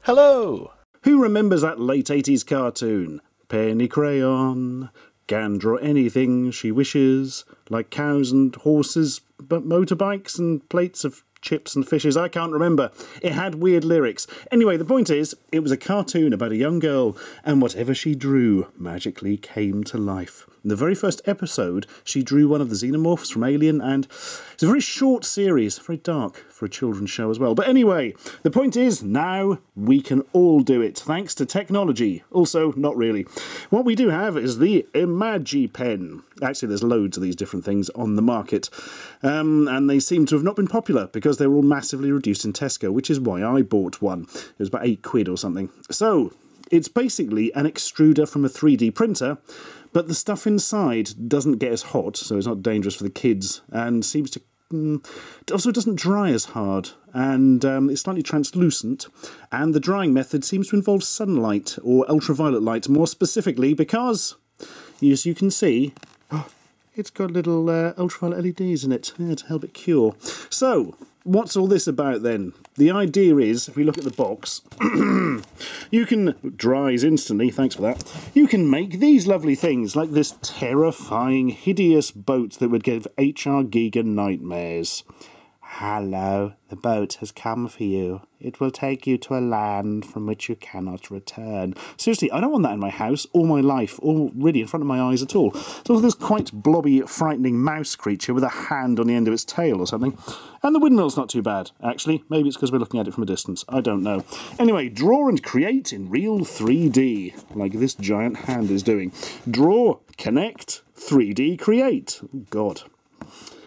Hello! Who remembers that late 80s cartoon? Penny Crayon can draw anything she wishes, like cows and horses, but motorbikes and plates of chips and fishes. I can't remember. It had weird lyrics. Anyway, the point is, it was a cartoon about a young girl, and whatever she drew magically came to life. In the very first episode, she drew one of the xenomorphs from Alien, and it's a very short series, very dark for a children's show as well. But anyway, the point is, now we can all do it, thanks to technology. Also, not really. What we do have is the ImagiPen. Actually, there's loads of these different things on the market, and they seem to have not been popular because they were all massively reduced in Tesco, which is why I bought one. It was about £8 or something. So, it's basically an extruder from a 3D printer, but the stuff inside doesn't get as hot, so it's not dangerous for the kids, and seems to also doesn't dry as hard, and it's slightly translucent, and the drying method seems to involve sunlight or ultraviolet light more specifically, because as you can see, it's got little ultraviolet LEDs in it to help it cure. So, what's all this about then? The idea is, if we look at the box, you can, dries instantly, thanks for that, you can make these lovely things, like this terrifying, hideous boat that would give H.R. Giger nightmares. Hello, the boat has come for you. It will take you to a land from which you cannot return. Seriously, I don't want that in my house, or my life, or really in front of my eyes at all. It's also this quite blobby, frightening mouse creature with a hand on the end of its tail or something. And the windmill's not too bad, actually. Maybe it's because we're looking at it from a distance. I don't know. Anyway, draw and create in real 3D, like this giant hand is doing. Draw, connect, 3D create. Oh, God.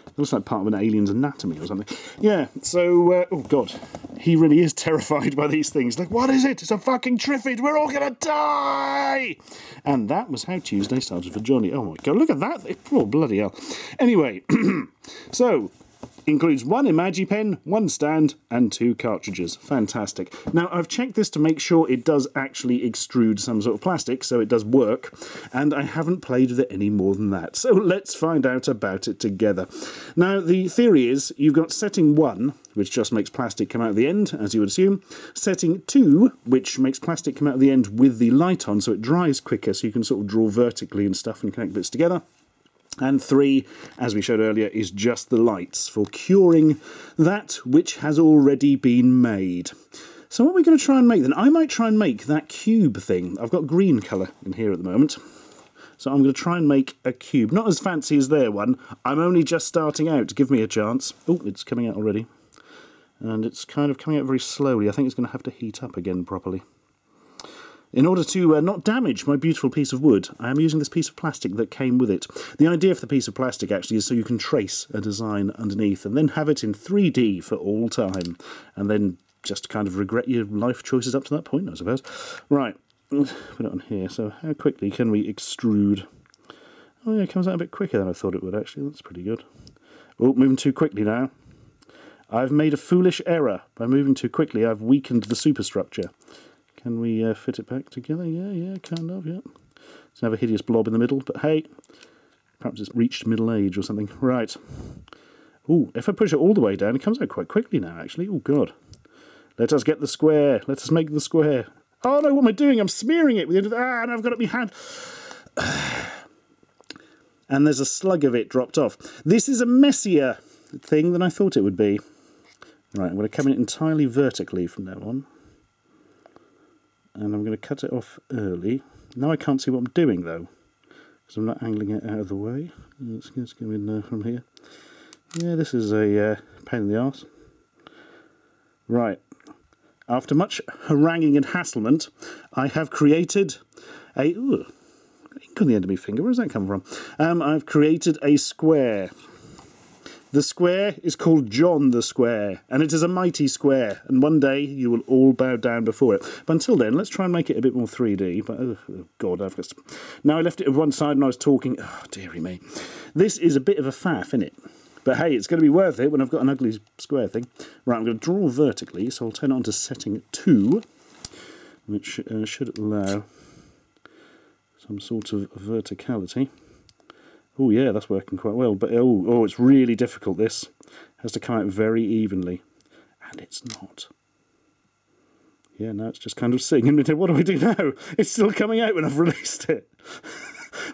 It looks like part of an alien's anatomy or something. Yeah, so, oh god, he really is terrified by these things. Like, what is it? It's a fucking Triffid, we're all gonna die! And that was how Tuesday started for Johnny. Oh my god, look at that! Oh, bloody hell. Anyway, so, includes one ImagiPen, one stand, and 2 cartridges. Fantastic. Now, I've checked this to make sure it does actually extrude some sort of plastic, so it does work, and I haven't played with it any more than that. So let's find out about it together. Now, the theory is you've got setting 1, which just makes plastic come out of the end, as you would assume. Setting 2, which makes plastic come out of the end with the light on, so it dries quicker, so you can sort of draw vertically and stuff and connect bits together. And 3, as we showed earlier, is just the lights for curing that which has already been made. So what are we going to try and make then? I might try and make that cube thing. I've got green colour in here at the moment. So I'm going to try and make a cube. Not as fancy as their one. I'm only just starting out. Give me a chance. Oh, it's coming out already. And it's kind of coming out very slowly. I think it's going to have to heat up again properly. In order to not damage my beautiful piece of wood, I am using this piece of plastic that came with it. The idea for the piece of plastic actually is so you can trace a design underneath and then have it in 3D for all time. And then just kind of regret your life choices up to that point, I suppose. Right, put it on here. So how quickly can we extrude? Oh yeah, it comes out a bit quicker than I thought it would actually. That's pretty good. Oh, moving too quickly now. I've made a foolish error. By moving too quickly, I've weakened the superstructure. Can we fit it back together? Yeah, kind of, yeah. It's have a hideous blob in the middle, but hey, perhaps it's reached middle age or something. Right. Ooh, if I push it all the way down, it comes out quite quickly now, actually. Oh, God. Let us get the square. Let us make the square. Oh, no, what am I doing? I'm smearing it with the end of the... Ah, and I've got it in my hand. And there's a slug of it dropped off. This is a messier thing than I thought it would be. Right, I'm going to come in entirely vertically from now on. And I'm going to cut it off early. Now I can't see what I'm doing though, because I'm not angling it out of the way. Let's go in from here. Yeah, this is a pain in the arse. Right. After much haranguing and hasslement, I have created a... Ooh, ink on the end of my finger. Where does that come from? I've created a square. The square is called John the Square, and it is a mighty square, and one day you will all bow down before it. But until then, let's try and make it a bit more 3D. But oh God, I've got... Now I left it at one side and I was talking. Oh, dearie me. This is a bit of a faff, isn't it? But hey, it's going to be worth it when I've got an ugly square thing. Right, I'm going to draw vertically, so I'll turn it on to setting 2, which should allow some sort of verticality. Oh yeah, that's working quite well, but oh, it's really difficult, this. It has to come out very evenly, and it's not. Yeah, now it's just kind of sitting in it. What do I do now? It's still coming out when I've released it.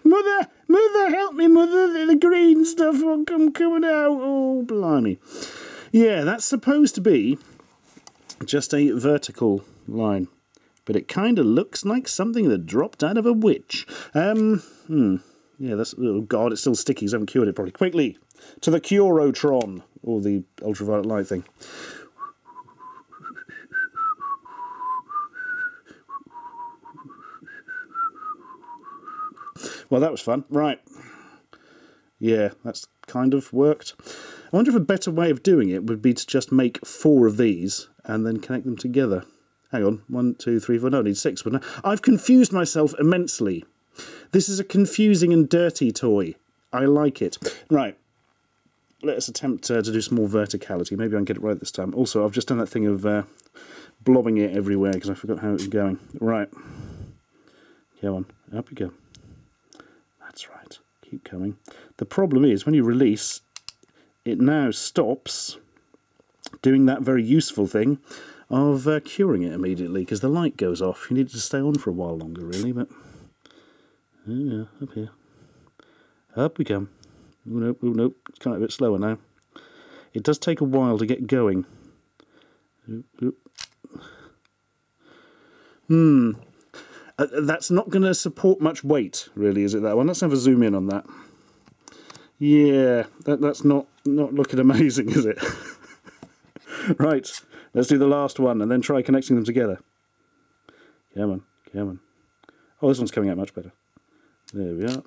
Mother, help me, Mother, the green stuff will come coming out. Oh, blimey. Yeah, that's supposed to be just a vertical line. But it kind of looks like something that dropped out of a witch. Yeah, that's... Oh, God, it's still sticky, so I haven't cured it properly. Quickly, to the Curotron, or the ultraviolet light thing. Well, that was fun. Right. Yeah, that's kind of worked. I wonder if a better way of doing it would be to just make 4 of these and then connect them together. Hang on. 1, 2, 3, 4. No, I need 6, wouldn't I? I've confused myself immensely. This is a confusing and dirty toy. I like it. Right. Let us attempt to do some more verticality. Maybe I can get it right this time. Also, I've just done that thing of blobbing it everywhere because I forgot how it was going. Right. Go on. Up you go. That's right. Keep coming. The problem is, when you release, it now stops doing that very useful thing of curing it immediately, because the light goes off. You need it to stay on for a while longer, really, but... Yeah, up here. Up we come. Oh, nope, oh, nope. It's kind of a bit slower now. It does take a while to get going. Oop, oop. That's not going to support much weight, really, is it, that one? Let's have a zoom in on that. Yeah, that's not looking amazing, is it? Right, let's do the last one and then try connecting them together. Come on, come on. Oh, this one's coming out much better. There we are.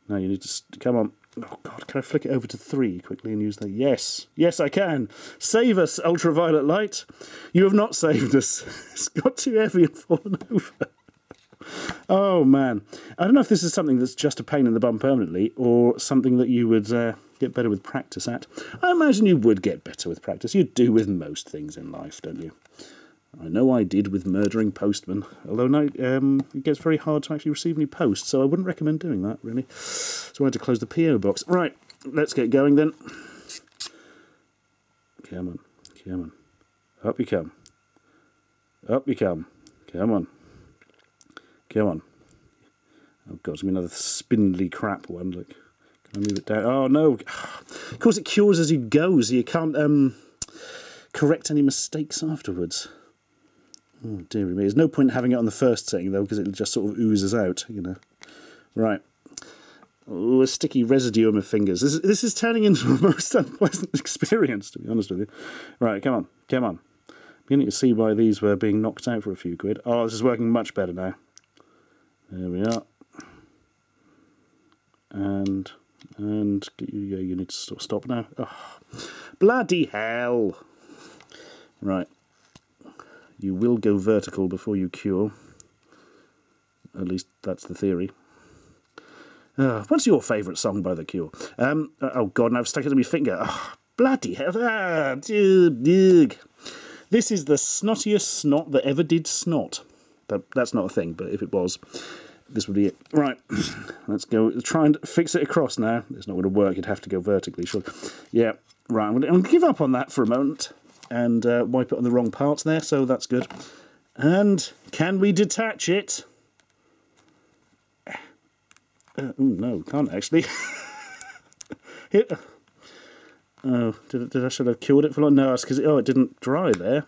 Now you need to... Come on. Oh, God, can I flick it over to 3 quickly and use that? Yes. Yes, I can. Save us, ultraviolet light. You have not saved us. It's got too heavy and fallen over. Oh, man. I don't know if this is something that's just a pain in the bum permanently or something that you would get better with practice at. I imagine you would get better with practice. You do with most things in life, don't you? I know I did with murdering postmen, although now it gets very hard to actually receive any post, so I wouldn't recommend doing that, really. So I had to close the PO box. Right, let's get going then. Come on, come on. Up you come. Up you come. Come on. Come on. Oh, God, it's going to be another spindly crap one. Look, can I move it down? Oh, no. Of course, it cures as you go, so you can't correct any mistakes afterwards. Oh, dearie me. There's no point having it on the first setting, though, because it just sort of oozes out, you know. Right. Oh, a sticky residue on my fingers. This is turning into a most unpleasant experience, to be honest with you. Right, come on. Come on. Beginning to see why these were being knocked out for a few quid. Oh, this is working much better now. There we are. And you need to sort of stop now. Oh, bloody hell. Right. You will go vertical before you cure. At least that's the theory. What's your favourite song by The Cure? Oh, God, and I've stuck it to my finger. Oh, bloody hell. This is the snottiest snot that ever did snot. That's not a thing, but if it was, this would be it. Right, let's go. Try and fix it across now. It's not going to work. You'd have to go vertically, sure. Yeah, right. I'm going to give up on that for a moment and wipe it on the wrong parts there, so that's good. And can we detach it? Oh, no, can't actually. Here. Oh, did I should have cured it for long? No, it's because it didn't dry there.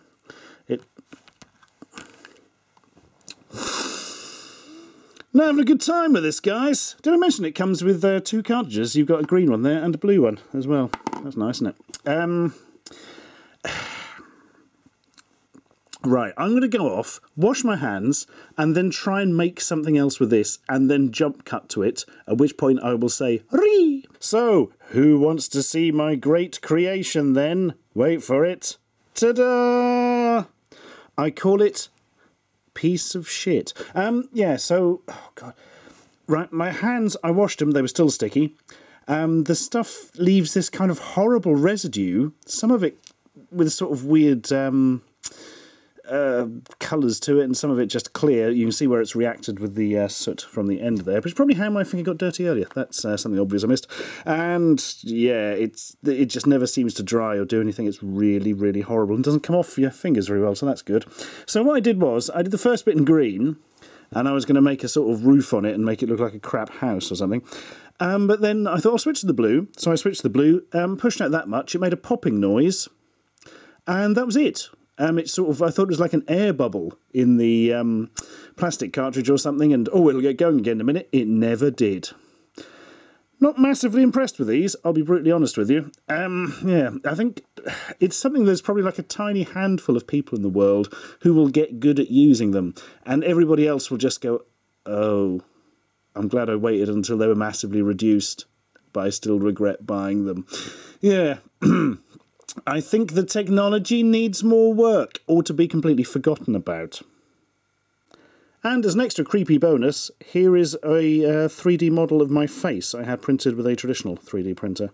Now having a good time with this, guys. Did I mention it comes with 2 cartridges? You've got a green one there and a blue one as well. That's nice, isn't it? Right, I'm going to go off, wash my hands, and then try and make something else with this, and then jump cut to it, at which point I will say, "Ree!" So, who wants to see my great creation then? Wait for it. Ta-da! I call it piece of shit. Yeah, so, oh God. Right, my hands, I washed them, they were still sticky. The stuff leaves this kind of horrible residue, some of it with sort of weird, colours to it, and some of it just clear. You can see where it's reacted with the soot from the end there, which is probably how my finger got dirty earlier. That's something obvious I missed. And yeah, it just never seems to dry or do anything. It's really, really horrible and doesn't come off your fingers very well, so that's good. So what I did was, I did the first bit in green, and I was going to make a sort of roof on it and make it look like a crap house or something. But then I thought I'll switch to the blue, so I switched to the blue, pushed out that much, it made a popping noise, and that was it. It sort of, I thought it was like an air bubble in the plastic cartridge or something, and oh, it'll get going again in a minute. It never did. Not massively impressed with these, I'll be brutally honest with you. Yeah, I think it's something there's probably like a tiny handful of people in the world who will get good at using them, and everybody else will just go, oh, I'm glad I waited until they were massively reduced, but I still regret buying them. Yeah, I think the technology needs more work, or to be completely forgotten about. And as an extra creepy bonus, here is a 3D model of my face I had printed with a traditional 3D printer.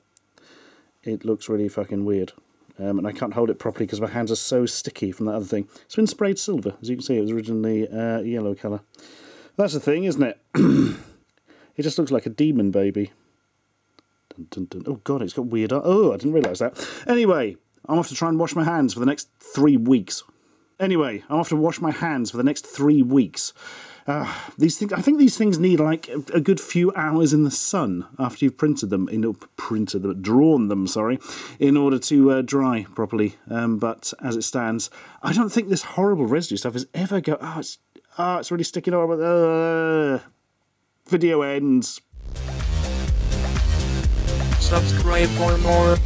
It looks really fucking weird. And I can't hold it properly because my hands are so sticky from that other thing. It's been sprayed silver. As you can see, it was originally yellow colour. That's the thing, isn't it? It just looks like a demon baby. Dun, dun, dun. Oh god, it's got weird... Oh, I didn't realise that. Anyway, I'm off to try and wash my hands for the next 3 weeks. Anyway, I'm off to wash my hands for the next 3 weeks. These things, I think these things need like a good few hours in the sun after you've drawn them, sorry, in order to dry properly. But as it stands, I don't think this horrible residue stuff is ever go. It's really sticking on. Video ends. Subscribe for more.